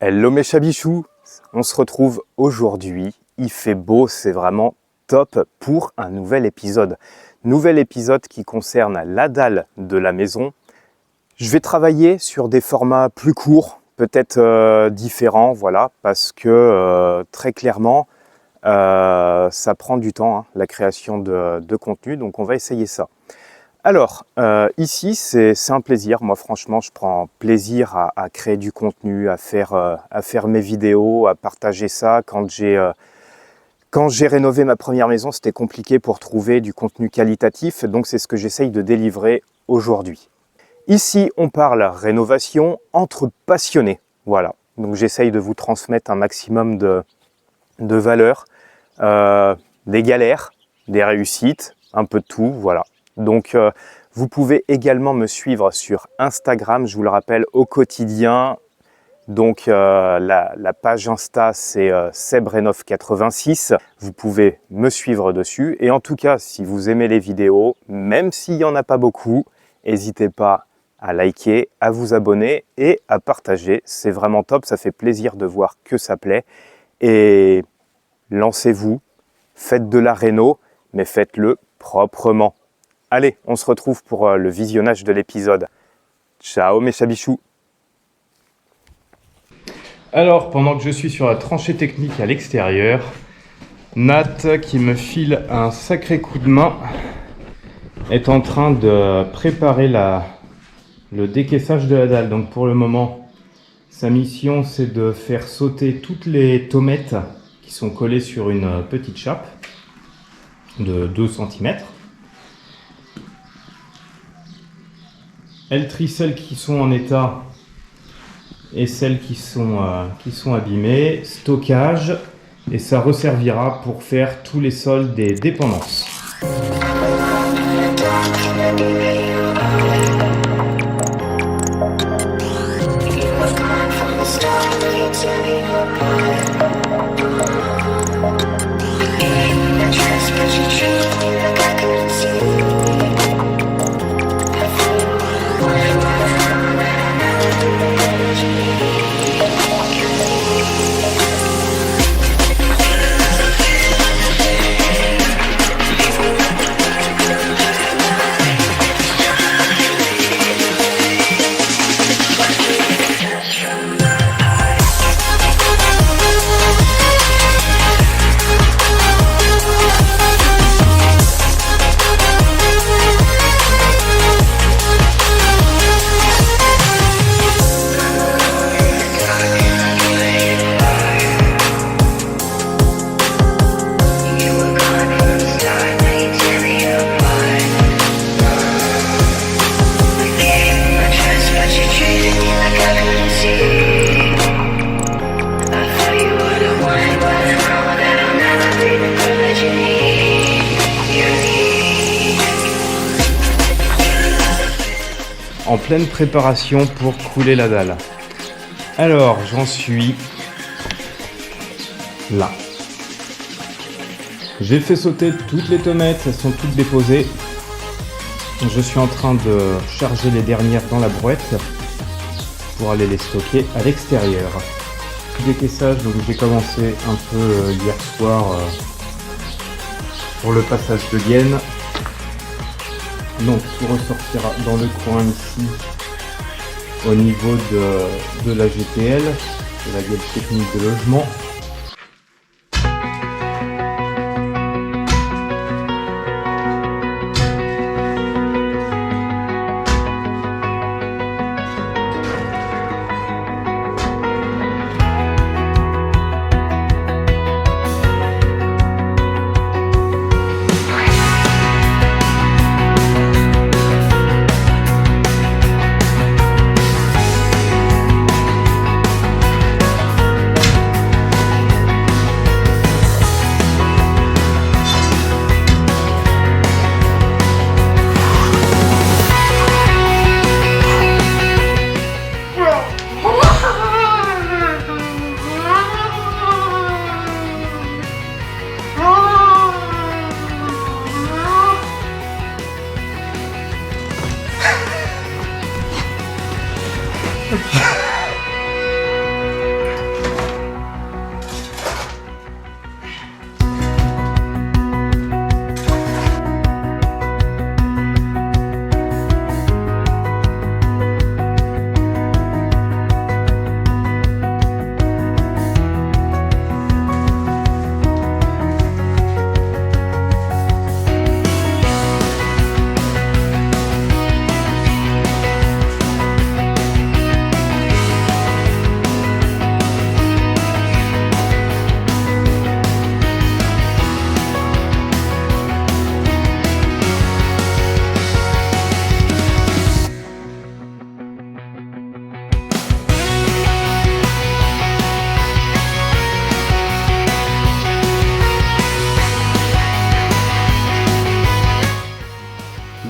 Hello mes chabichous, on se retrouve aujourd'hui, il fait beau, c'est vraiment top pour un nouvel épisode. Nouvel épisode qui concerne la dalle de la maison. Je vais travailler sur des formats plus courts, peut-être différents, voilà, parce que très clairement, ça prend du temps, hein, la création de contenu, donc on va essayer ça. Alors, ici, c'est un plaisir. Moi, franchement, je prends plaisir à créer du contenu, à faire mes vidéos, à partager ça. Quand j'ai rénové ma première maison, c'était compliqué pour trouver du contenu qualitatif. Donc, c'est ce que j'essaye de délivrer aujourd'hui. Ici, on parle rénovation entre passionnés. Voilà. Donc, j'essaye de vous transmettre un maximum de valeurs, des galères, des réussites, un peu de tout. Voilà. Donc, vous pouvez également me suivre sur Instagram, je vous le rappelle, au quotidien. Donc, la page Insta, c'est sebrenov86. Vous pouvez me suivre dessus. Et en tout cas, si vous aimez les vidéos, même s'il n'y en a pas beaucoup, n'hésitez pas à liker, à vous abonner et à partager. C'est vraiment top, ça fait plaisir de voir que ça plaît. Et lancez-vous, faites de la réno, mais faites-le proprement. Allez, on se retrouve pour le visionnage de l'épisode. Ciao mes chabichous. Alors, pendant que je suis sur la tranchée technique à l'extérieur, Nat, qui me file un sacré coup de main, est en train de préparer le décaissage de la dalle. Donc pour le moment, sa mission, c'est de faire sauter toutes les tommettes qui sont collées sur une petite chape de 2 cm. Elle trie celles qui sont en état et celles qui sont abîmées, stockage, et ça resservira pour faire tous les sols des dépendances. En pleine préparation pour couler la dalle. Alors, j'en suis là. J'ai fait sauter toutes les tommettes, elles sont toutes déposées. Je suis en train de charger les dernières dans la brouette pour aller les stocker à l'extérieur. Décaissage, donc j'ai commencé un peu hier soir pour le passage de gaine. Donc tout ressortira dans le coin ici au niveau de la GTL, de la gueule technique de logement.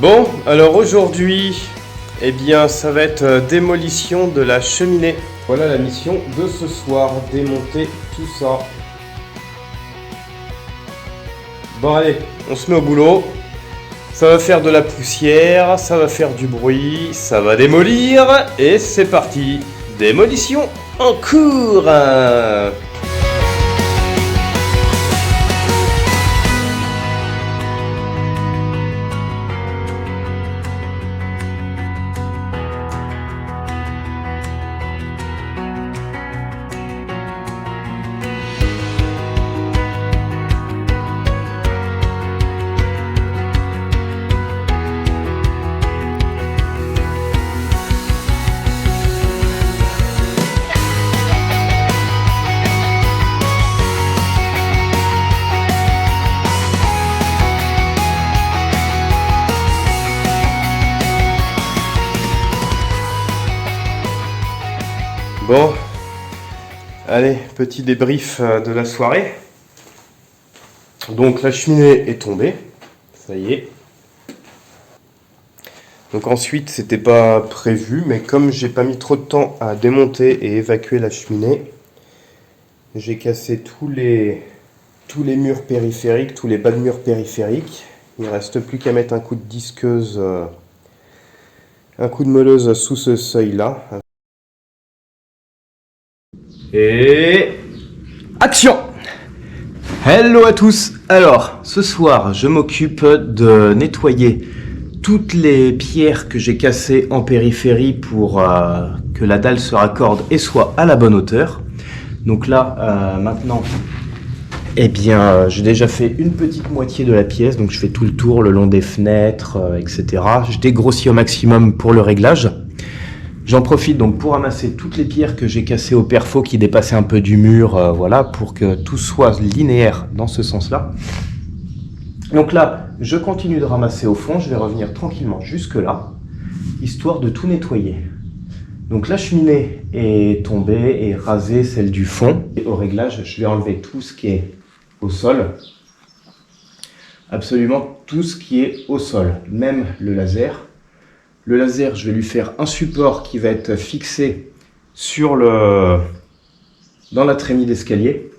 Bon, alors aujourd'hui, eh bien, ça va être démolition de la cheminée. Voilà la mission de ce soir, démonter tout ça. Bon allez, on se met au boulot. Ça va faire de la poussière, ça va faire du bruit, ça va démolir, et c'est parti. Démolition en cours. Bon, allez, petit débrief de la soirée. Donc la cheminée est tombée, ça y est. Donc ensuite, c'était pas prévu, mais comme j'ai pas mis trop de temps à démonter et évacuer la cheminée, j'ai cassé tous les murs périphériques, tous les bas de murs périphériques. Il ne reste plus qu'à mettre un coup de disqueuse, un coup de meuleuse sous ce seuil-là. Et action! Hello à tous! Alors, ce soir, je m'occupe de nettoyer toutes les pierres que j'ai cassées en périphérie pour que la dalle se raccorde et soit à la bonne hauteur. Donc là, maintenant, eh bien, j'ai déjà fait une petite moitié de la pièce, donc je fais tout le tour le long des fenêtres, etc. Je dégrossis au maximum pour le réglage. J'en profite donc pour ramasser toutes les pierres que j'ai cassées au perfo qui dépassaient un peu du mur, voilà, pour que tout soit linéaire dans ce sens-là. Donc là, je continue de ramasser au fond, je vais revenir tranquillement jusque là, histoire de tout nettoyer. Donc la cheminée est tombée et rasée, celle du fond. Et au réglage, je vais enlever tout ce qui est au sol, absolument tout ce qui est au sol, même le laser. Le laser, je vais lui faire un support qui va être fixé sur dans la trémie d'escalier.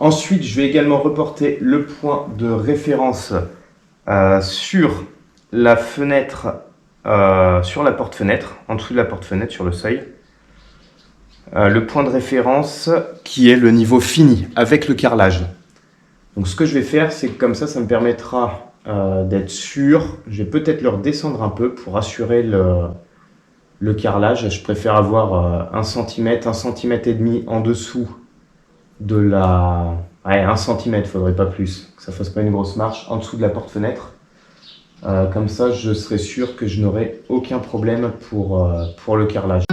Ensuite, je vais également reporter le point de référence sur la fenêtre, sur la porte-fenêtre, en dessous de la porte-fenêtre, sur le seuil. Le point de référence qui est le niveau fini avec le carrelage. Donc ce que je vais faire, c'est que comme ça me permettra d'être sûr. Je vais peut-être le redescendre un peu pour assurer le carrelage. Je préfère avoir 1 cm, 1 cm et demi en dessous de la... Ouais, 1 cm, il ne faudrait pas plus, que ça ne fasse pas une grosse marche, en dessous de la porte-fenêtre. Comme ça, je serai sûr que je n'aurai aucun problème pour le carrelage.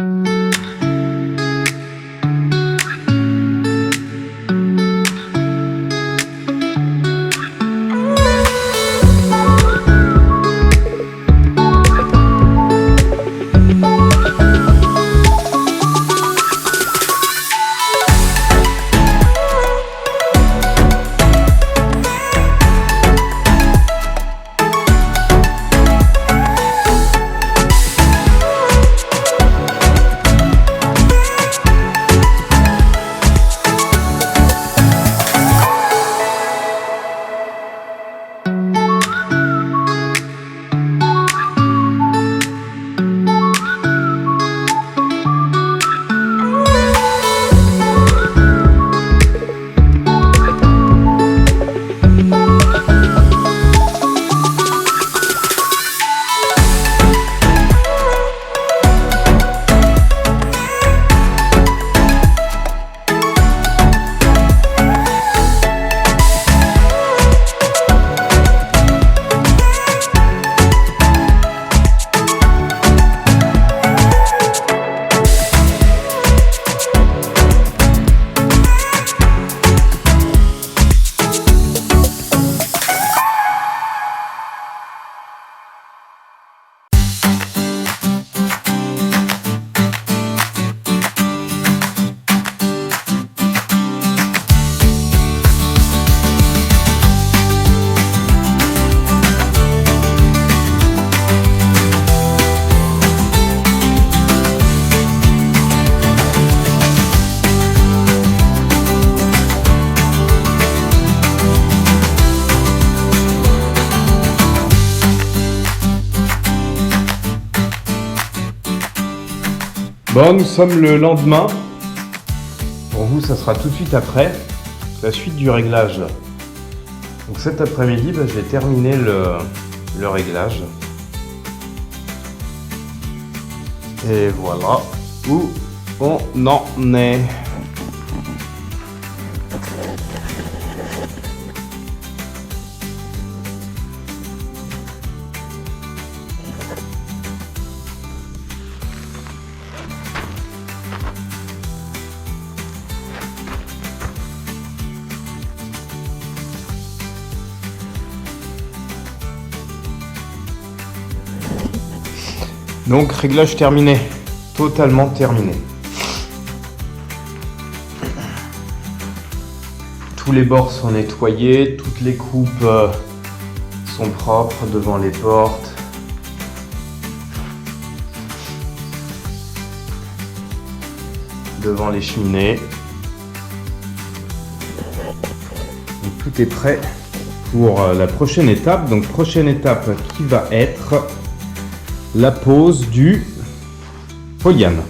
Bon, nous sommes le lendemain. Pour vous, ça sera tout de suite après la suite du réglage. Donc cet après-midi, j'ai terminé le réglage. Et voilà où on en est. Donc réglage terminé, totalement terminé. Tous les bords sont nettoyés, toutes les coupes sont propres devant les portes. Devant les cheminées. Donc, tout est prêt pour la prochaine étape. Donc prochaine étape qui va être la pose du Polyane.